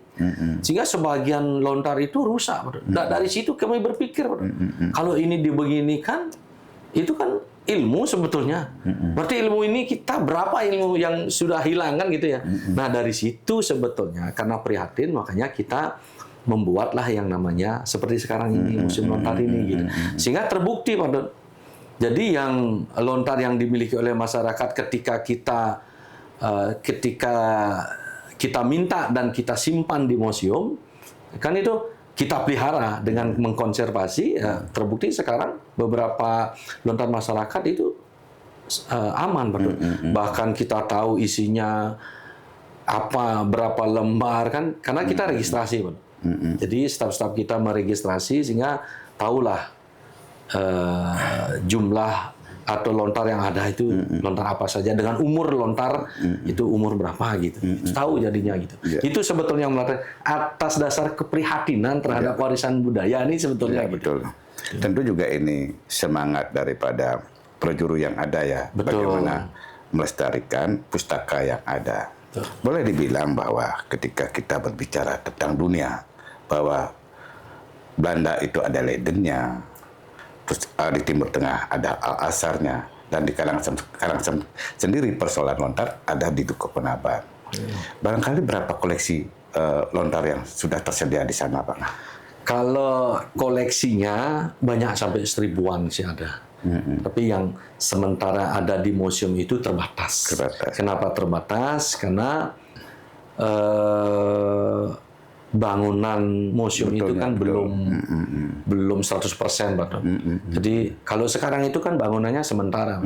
sehingga sebagian lontar itu rusak. Dari situ kami berpikir, kalau ini dibeginikan, itu kan ilmu sebetulnya. Berarti ilmu ini kita berapa ilmu yang sudah hilang kan gitu ya. Nah, dari situ sebetulnya karena prihatin, makanya kita membuatlah yang namanya seperti sekarang ini museum lontar ini gitu. Sehingga terbukti pada jadi yang lontar yang dimiliki oleh masyarakat ketika kita minta dan kita simpan di museum, kan itu kita pelihara dengan mengkonservasi, ya, terbukti sekarang beberapa lontar masyarakat itu aman, betul. Bahkan kita tahu isinya apa, berapa lembar kan, karena kita registrasi, betul. Jadi staf-staf kita meregistrasi sehingga tahulah jumlah atau lontar yang ada itu lontar apa saja, dengan umur lontar itu umur berapa gitu. Tahu jadinya gitu. Itu sebetulnya atas dasar keprihatinan terhadap warisan budaya ini sebetulnya. Betul. Tentu juga ini semangat daripada projuru yang ada ya. Betul. Bagaimana melestarikan pustaka yang ada. Betul. Boleh dibilang bahwa ketika kita berbicara tentang dunia, bahwa Belanda itu ada Leidennya, terus di Timur Tengah ada Al-Azharnya, dan di Karangasem sendiri persoalan lontar ada di Dukuh Penaban. Barangkali berapa koleksi lontar yang sudah tersedia di sana, Pak? Kalau koleksinya banyak, sampai 1000-an sih ada. Tapi yang sementara ada di museum itu terbatas. Kenapa terbatas? Karena bangunan museum itu kan belum 100%, Pak. Jadi kalau sekarang itu kan bangunannya sementara.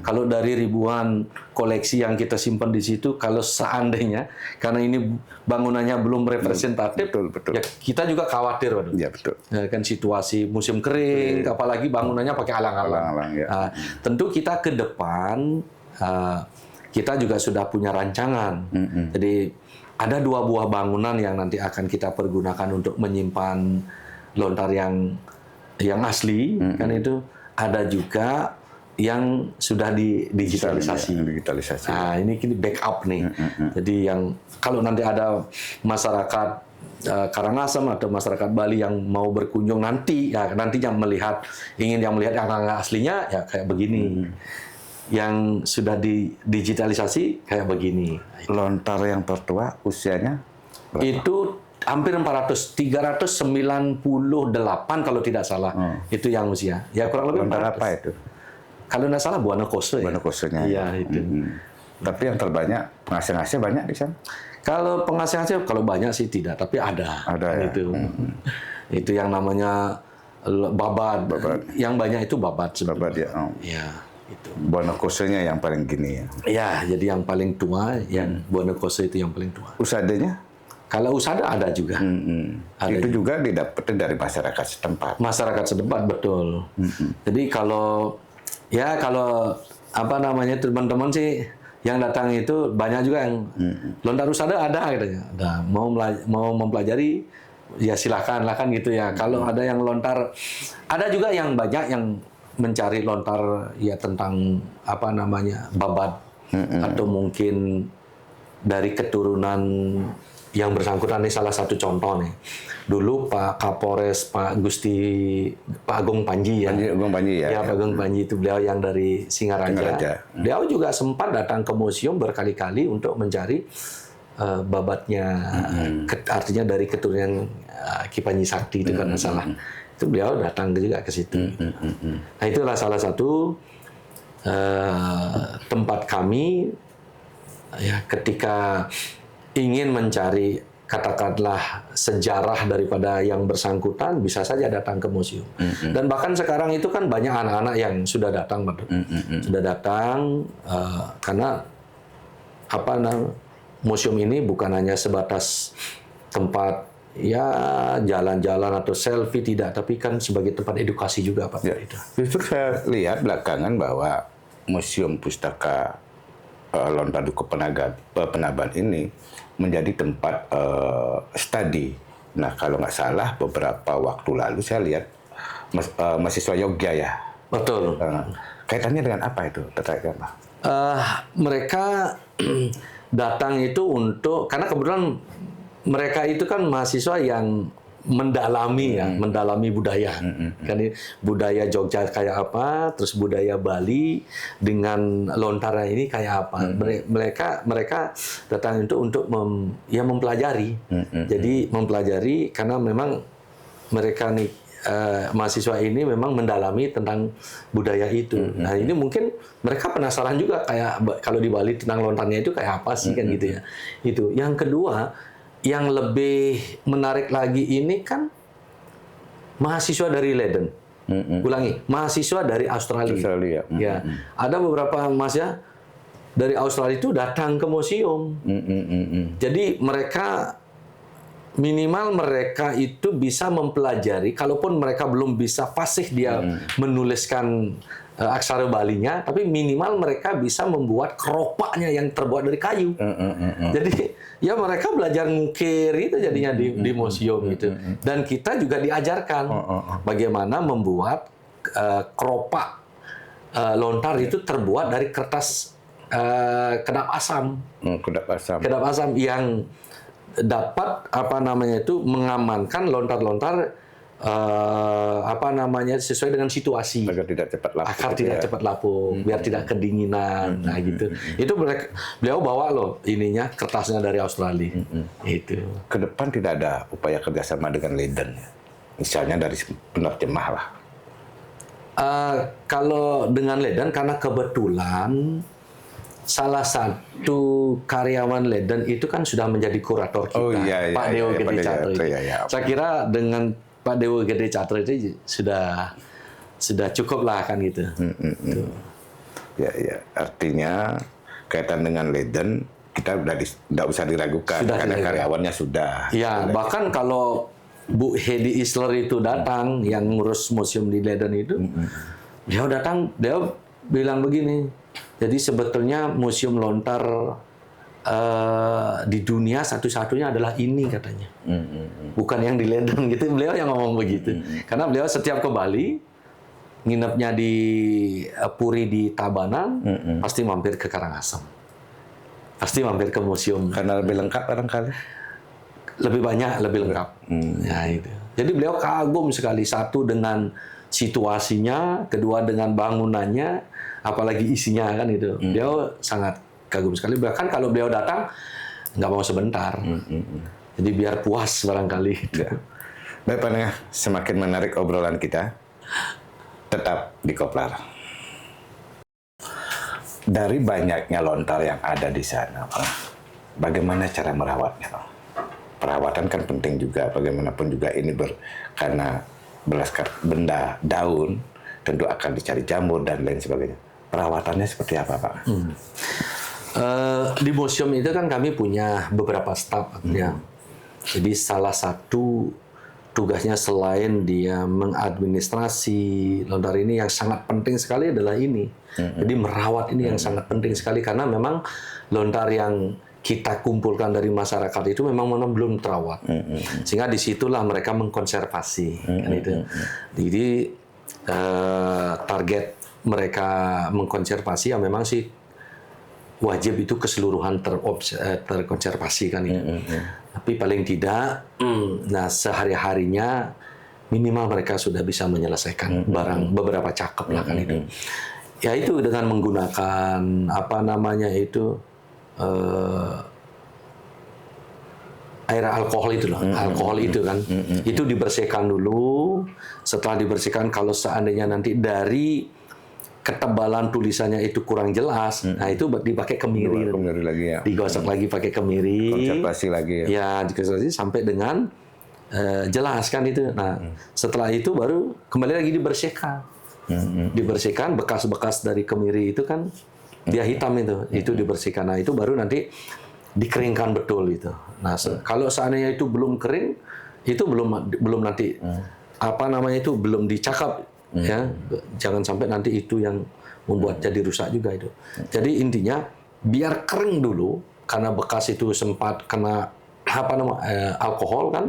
Kalau dari ribuan koleksi yang kita simpan di situ, kalau seandainya karena ini bangunannya belum representatif, betul. ya kita juga khawatir, Pak. Ya, betul. Ya, kan situasi musim kering, apalagi bangunannya pakai alang-alang. Ya. Tentu kita ke depan kita juga sudah punya rancangan. Jadi ada 2 buah bangunan yang nanti akan kita pergunakan untuk menyimpan lontar yang asli, kan itu. Ada juga yang sudah digitalisasi. Nah, ini backup nih. Jadi yang kalau nanti ada masyarakat Karangasem atau masyarakat Bali yang mau berkunjung nanti, ya nantinya ingin melihat yang aslinya, ya kayak begini. Yang sudah digitalisasi kayak begini. Lontar yang tertua usianya berapa? Itu hampir 398 kalau tidak salah. Itu yang usia. Ya kurang lebih lontar 400. apa itu? Kalau tidak salah Buana Kose. Buana Kosenya. Iya, itu. Tapi yang terbanyak penghasil banyak di sana. Kalau penghasil kalau banyak sih tidak, tapi ada. Ada ya. Itu yang namanya babat. Yang banyak itu babat sebetulnya. Babat ya. Iya. Itu. Buana Kosenya yang paling gini ya. Ya, jadi yang paling tua, yang Buana Kose itu yang paling tua. Usadanya? Kalau usada ada juga. Itu juga didapatkan dari masyarakat setempat. Masyarakat setempat, betul. Jadi kalau teman-teman sih yang datang itu banyak juga yang lontar usada ada katanya. Ada mau mempelajari, ya silakan gitu ya. Kalau ada yang lontar, ada juga yang banyak yang mencari lontar ya tentang babat atau mungkin dari keturunan yang bersangkutan. Ini salah satu contoh nih. Dulu Pak Kapolres Pak Agung Panji ya. Agung Panji ya. Pak Agung Panji itu beliau yang dari Singaraja. Beliau juga sempat datang ke museum berkali-kali untuk mencari babatnya, artinya dari keturunan Ki Panji Sakti itu kan salah. Itu beliau datang juga ke situ. Nah itulah salah satu tempat kami ya ketika ingin mencari katakanlah sejarah daripada yang bersangkutan, bisa saja datang ke museum. Dan bahkan sekarang itu kan banyak anak-anak yang sudah datang, sudah datang karena museum ini bukan hanya sebatas tempat ya jalan-jalan atau selfie, tidak, tapi kan sebagai tempat edukasi juga Pak. Ya. Justru saya lihat belakangan bahwa Museum Pustaka Lontar Dukuh Penaban ini menjadi tempat studi. Nah kalau nggak salah beberapa waktu lalu saya lihat mahasiswa Yogya ya. Betul. Kaitannya dengan apa itu? Terkait apa? Mereka datang itu karena kebetulan mereka itu kan mahasiswa yang mendalami budaya. Kan budaya Jogja kayak apa, terus budaya Bali dengan lontaran ini kayak apa. Mereka datang itu untuk mempelajari. Jadi mempelajari karena memang mereka nih mahasiswa ini memang mendalami tentang budaya itu. Nah ini mungkin mereka penasaran juga kayak kalau di Bali tentang lontarnya itu kayak apa sih kan gitu ya. Itu. Yang kedua, yang lebih menarik lagi ini kan mahasiswa dari Leiden. Ulangi, mahasiswa dari Australia. Ya, ada beberapa mahasiswa dari Australia itu datang ke museum. Jadi minimal mereka itu bisa mempelajari, kalaupun mereka belum bisa fasih dia menuliskan aksara Balinya, tapi minimal mereka bisa membuat keropaknya yang terbuat dari kayu. Jadi ya mereka belajar ngukir itu jadinya di museum itu. Dan kita juga diajarkan bagaimana membuat keropak lontar itu terbuat dari kertas kedap asam. Kedap asam yang dapat mengamankan lontar-lontar sesuai dengan situasi agar tidak cepat lapuk, biar tidak kedinginan. Nah gitu. Itu beliau bawa loh ininya kertasnya dari Australia. Itu. Ke depan tidak ada upaya kerjasama dengan Leiden, misalnya dari penerjemah lah. Kalau dengan Leiden karena kebetulan salah satu karyawan Leiden itu kan sudah menjadi kurator kita, Pak Dewo Gede Chatro. Saya kira dengan Pak Dewo Gede Chatro itu sudah cukup lah kan gitu. Ya, artinya kaitan dengan Leiden kita tidak usah diragukan karena karyawannya sudah. Ya, bahkan kalau Bu Hedi Isler itu datang yang ngurus museum di Leiden itu, dia bilang begini. Jadi sebetulnya museum lontar di dunia satu-satunya adalah ini katanya, bukan yang di Leiden gitu. Beliau yang ngomong begitu, karena beliau setiap ke Bali, nginepnya di Puri di Tabanan, pasti mampir ke Karangasem, pasti mampir ke museum. Karena lebih lengkap barangkali. Lebih banyak, lebih lengkap. Ya itu. Jadi beliau kagum sekali, satu dengan situasinya, kedua dengan bangunannya, apalagi isinya kan itu. Beliau sangat kagum sekali. Bahkan kalau beliau datang nggak mau sebentar. Jadi biar puas barangkali. Ya. Baik Pak Nengah, semakin menarik obrolan kita. Tetap di Koplar. Dari banyaknya lontar yang ada di sana, Pak, bagaimana cara merawatnya, Pak? Perawatan kan penting juga. Bagaimanapun juga ini karena belaskan benda daun, tentu akan dicari jamur dan lain sebagainya. Perawatannya seperti apa, Pak? Di museum itu kan kami punya beberapa staf ya. Jadi salah satu tugasnya selain dia mengadministrasi lontar ini yang sangat penting sekali adalah ini. Jadi merawat ini yang sangat penting sekali karena memang lontar yang kita kumpulkan dari masyarakat itu memang belum terawat. Sehingga disitulah mereka mengkonservasi. Kan itu. Jadi target mereka mengkonservasi ya memang sih wajib itu keseluruhan terkonservasi kan itu. Tapi paling tidak, nah sehari-harinya minimal mereka sudah bisa menyelesaikan barang beberapa cakep lah kan itu. Ya itu dengan menggunakan air alkohol itu loh, alkohol itu kan, itu dibersihkan dulu. Setelah dibersihkan, kalau seandainya nanti dari ketebalan tulisannya itu kurang jelas, nah itu dipakai kemiri, Kemiri lagi ya. digosok lagi pakai kemiri, Konservasi lagi ya. ya dikonservasi sampai dengan jelas kan itu. Nah setelah itu baru kembali lagi dibersihkan, dibersihkan bekas-bekas dari kemiri itu kan dia hitam itu dibersihkan. Nah itu baru nanti dikeringkan betul itu. Nah, kalau seandainya itu belum kering, itu belum nanti apa namanya itu belum dicakap ya. Jangan sampai nanti itu yang membuat jadi rusak juga itu. Jadi intinya biar kering dulu karena bekas itu sempat kena apa alkohol kan.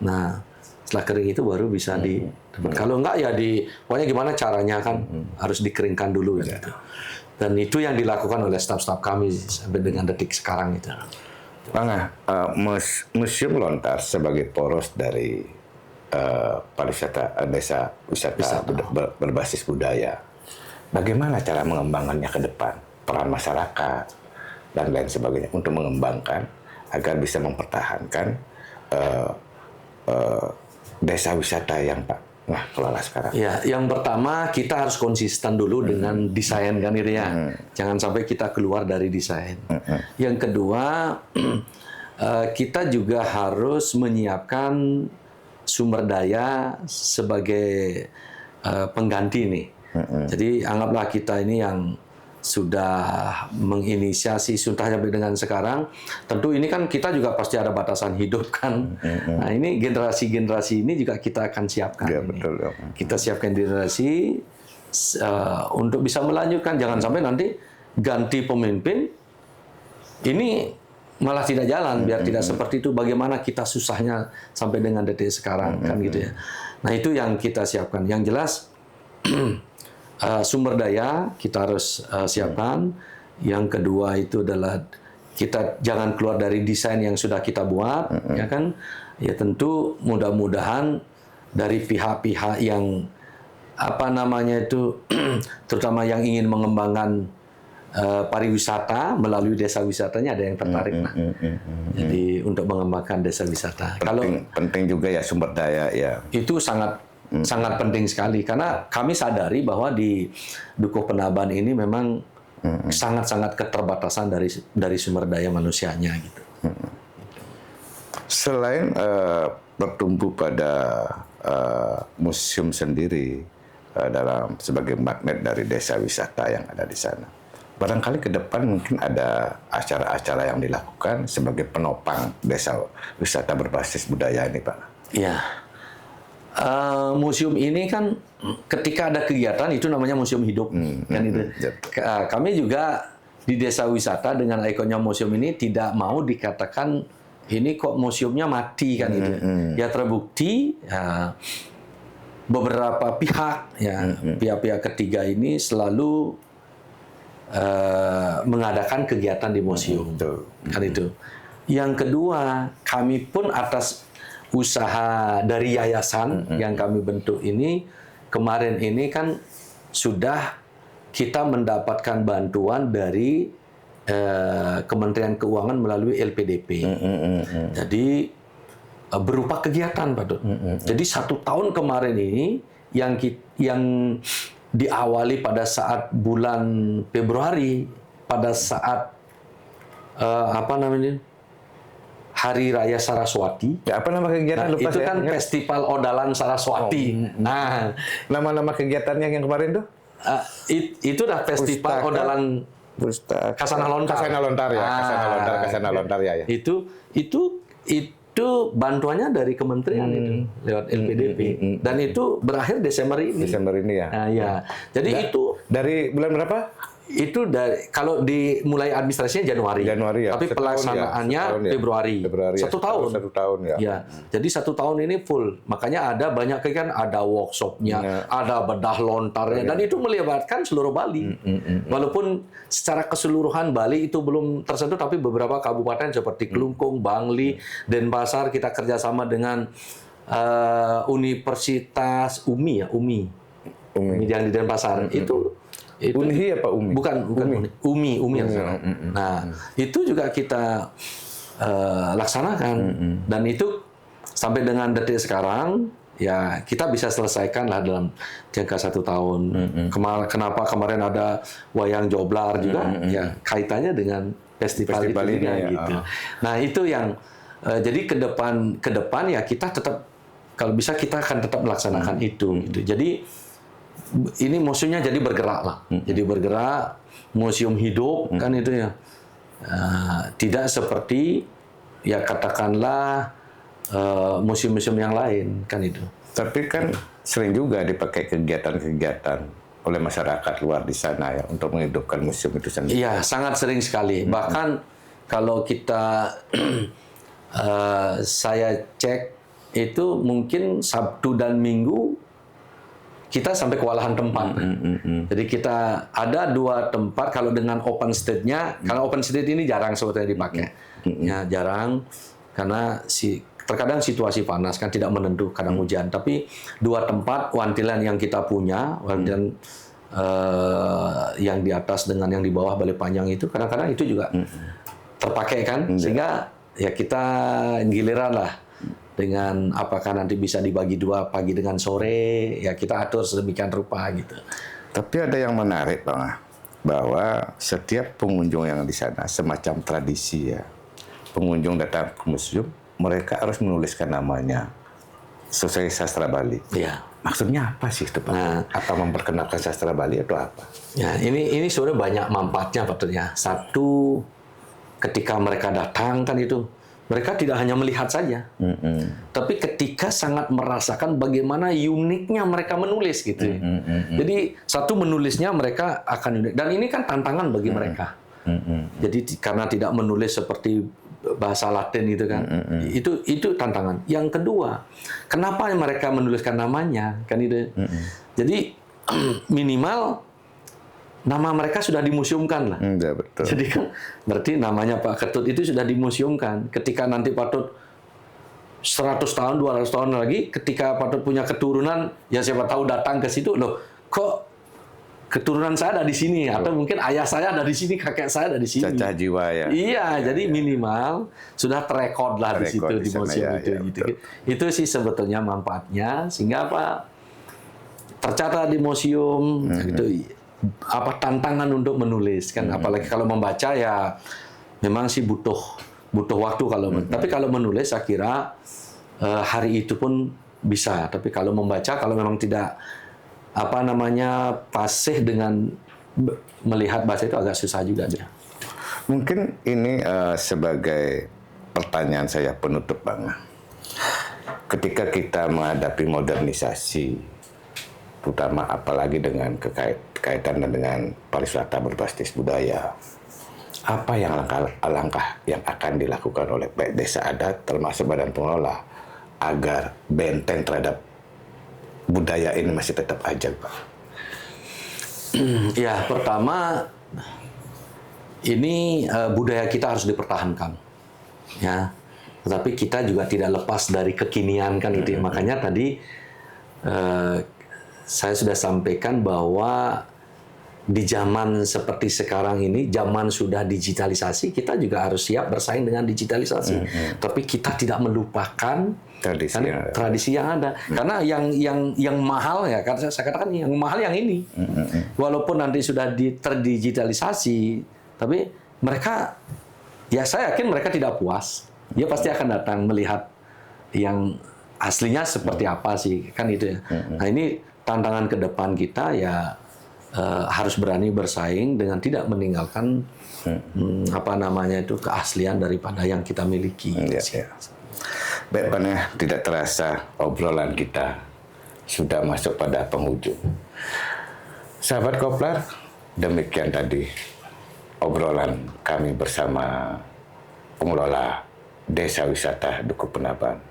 Nah, setelah kering itu baru bisa kalau enggak ya pokoknya gimana caranya kan harus dikeringkan dulu gitu. Dan itu yang dilakukan oleh staf-staf kami sampai dengan detik sekarang itu. Bang, Museum Lontar sebagai poros dari pariwisata desa wisata berbasis budaya. Bagaimana cara mengembangkannya ke depan? Peran masyarakat dan lain sebagainya untuk mengembangkan agar bisa mempertahankan desa wisata yang Pak kelola sekarang. Ya, yang pertama kita harus konsisten dulu dengan desain kan itu ya. Jangan sampai kita keluar dari desain. Yang kedua, kita juga harus menyiapkan sumber daya sebagai pengganti nih. Jadi anggaplah kita ini yang sudah menginisiasi sudah sampai dengan sekarang, tentu ini kan kita juga pasti ada batasan hidup kan. Nah ini generasi-generasi ini juga kita akan siapkan. Ya, betul, ya. Kita siapkan generasi untuk bisa melanjutkan. Jangan sampai nanti ganti pemimpin ini malah tidak jalan. Biar tidak seperti itu. Bagaimana kita susahnya sampai dengan detik sekarang kan gitu ya. Nah itu yang kita siapkan. Yang jelas sumber daya kita harus siapkan. Yang kedua itu adalah kita jangan keluar dari desain yang sudah kita buat, ya kan? Ya tentu mudah-mudahan dari pihak-pihak yang apa namanya itu, terutama yang ingin mengembangkan pariwisata melalui desa wisatanya ada yang tertarik, lah. Jadi untuk mengembangkan desa wisata. Penting juga ya sumber daya ya. Itu sangat penting sekali karena kami sadari bahwa di Dukuh Penaban ini memang sangat-sangat keterbatasan dari sumber daya manusianya gitu. Selain bertumbuh pada museum sendiri dalam sebagai magnet dari desa wisata yang ada di sana, barangkali ke depan mungkin ada acara-acara yang dilakukan sebagai penopang desa wisata berbasis budaya ini, Pak. Ya. Museum ini kan ketika ada kegiatan itu namanya museum hidup kan itu. Kami juga di desa wisata dengan ikonnya museum ini tidak mau dikatakan ini kok museumnya mati kan itu. Ya terbukti ya, beberapa pihak ya pihak-pihak ketiga ini selalu mengadakan kegiatan di museum kan itu. Yang kedua kami pun atas usaha dari yayasan yang kami bentuk ini kemarin ini kan sudah kita mendapatkan bantuan dari Kementerian Keuangan melalui LPDP. Jadi berupa kegiatan, Pak Dut. Jadi 1 tahun kemarin ini yang diawali pada saat bulan Februari pada saat apa namanya? Hari Raya Saraswati. Ya, apa nama kegiatan? Nah, lupa itu saya. kan Festival Odalan Saraswati. Nah, nama-nama kegiatannya yang kemarin tuh? Itu dah Festival Pustaka. Odalan Kasana Lontar. Kasana Lontar ya, Kasana Lontar ya. Itu bantuannya dari kementerian itu lewat LPDP dan itu berakhir Desember ini. Desember ini ya. Nah, ya. Jadi itu dari bulan berapa? Itu dari kalau dimulai administrasinya Januari ya. tapi pelaksanaannya Februari. 1 tahun. 1 tahun ya. Ya, jadi 1 tahun ini full. Makanya ada banyak kan ada workshopnya, ada bedah lontarnya, dan itu melibatkan seluruh Bali. Walaupun secara keseluruhan Bali itu belum tersentuh, tapi beberapa kabupaten seperti Kelungkung, Bangli, Denpasar kita kerjasama dengan Universitas UMI yang di Denpasar itu Unhi apa Umi? Bukan Umi. Umi. Nah, itu juga kita laksanakan. Dan itu sampai dengan detik sekarang ya kita bisa selesaikan lah dalam jangka 1 tahun. Kenapa kemarin ada wayang joblar juga ya kaitannya dengan festival itu juga ya. gitu. Nah itu yang jadi ke depan ya kita tetap kalau bisa kita akan tetap melaksanakan itu gitu. Jadi ini museumnya jadi bergerak lah. Jadi bergerak, museum hidup kan itu ya. Tidak seperti ya katakanlah museum-museum yang lain kan itu. Tapi kan sering juga dipakai kegiatan-kegiatan oleh masyarakat luar di sana ya untuk menghidupkan museum itu sendiri. Iya, sangat sering sekali. Bahkan kalau kita saya cek itu mungkin Sabtu dan Minggu kita sampai kewalahan tempat. Jadi kita ada 2 tempat kalau dengan open stage-nya, karena open stage ini jarang sebetulnya dipakai. Ya, jarang karena terkadang situasi panas kan tidak menentu, kadang hujan. Tapi 2 tempat wantilan yang kita punya, wantilan yang di atas dengan yang di bawah Balai Panjang itu kadang-kadang itu juga terpakai kan, sehingga ya kita giliran lah dengan apakah nanti bisa dibagi 2 pagi dengan sore, ya kita atur sedemikian rupa gitu. Tapi ada yang menarik Bang, bahwa setiap pengunjung yang di sana semacam tradisi ya. Pengunjung datang ke museum, mereka harus menuliskan namanya sesuai sastra Bali. Iya. Maksudnya apa sih itu Pak? Apa memperkenalkan sastra Bali atau apa? Ya, ini sebenarnya banyak manfaatnya Pak. Satu, ketika mereka datang kan itu mereka tidak hanya melihat saja, tapi ketika sangat merasakan bagaimana uniknya mereka menulis gitu. Jadi satu menulisnya mereka akan unik, dan ini kan tantangan bagi mereka. Jadi karena tidak menulis seperti bahasa Latin gitu kan, itu tantangan. Yang kedua, kenapa mereka menuliskan namanya kan itu? Jadi minimal nama mereka sudah dimuseumkan lah. Ya, betul. Jadi kan berarti namanya Pak Ketut itu sudah dimuseumkan. Ketika nanti Patut 100 tahun, 200 tahun lagi, ketika Patut punya keturunan, ya siapa tahu datang ke situ, loh kok keturunan saya ada di sini, atau mungkin ayah saya ada di sini, kakek saya ada di sini. Cacah jiwa ya. Iya, jadi minimal sudah terekod lah di situ di museum ya, itu. ya, Gitu. Itu sih sebetulnya manfaatnya, sehingga apa tercatat di museum gitu. Apa tantangan untuk menulis kan, apalagi kalau membaca ya memang sih butuh waktu kalau tapi kalau menulis saya kira hari itu pun bisa, tapi kalau membaca kalau memang tidak fasih dengan melihat bahasa itu agak susah juga dia. Mungkin ini sebagai pertanyaan saya penutup Bang. Ketika kita menghadapi modernisasi, terutama apalagi dengan kaitan dengan pariwisata berbasis budaya, apa yang langkah yang akan dilakukan oleh baik desa adat termasuk badan pengelola agar benteng terhadap budaya ini masih tetap ajak Pak? Ya, pertama ini budaya kita harus dipertahankan, ya. Tetapi kita juga tidak lepas dari kekinian kan itu. Makanya tadi saya sudah sampaikan bahwa di zaman seperti sekarang ini, zaman sudah digitalisasi, kita juga harus siap bersaing dengan digitalisasi. Tapi kita tidak melupakan tradisi yang ada. Karena yang mahal ya, karena saya katakan yang mahal yang ini. Walaupun nanti sudah terdigitalisasi, tapi mereka, ya saya yakin mereka tidak puas. Dia pasti akan datang melihat yang aslinya seperti apa sih, kan itu ya. Nah ini tantangan ke depan kita ya, harus berani bersaing dengan tidak meninggalkan keaslian daripada yang kita miliki. Ya. Baik Pak, tidak terasa obrolan kita sudah masuk pada penghujung. Sahabat Koplar, demikian tadi obrolan kami bersama pengelola Desa Wisata Dukuh Penaban.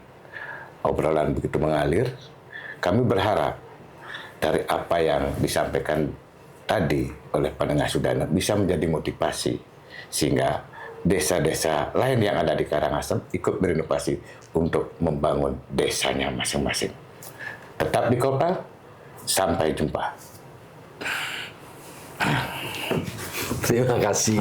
Obrolan begitu mengalir, kami berharap dari apa yang disampaikan tadi oleh pendengar Sudana bisa menjadi motivasi sehingga desa-desa lain yang ada di Karangasem ikut berinovasi untuk membangun desanya masing-masing. Tetap di Koplar, sampai jumpa. Terima kasih.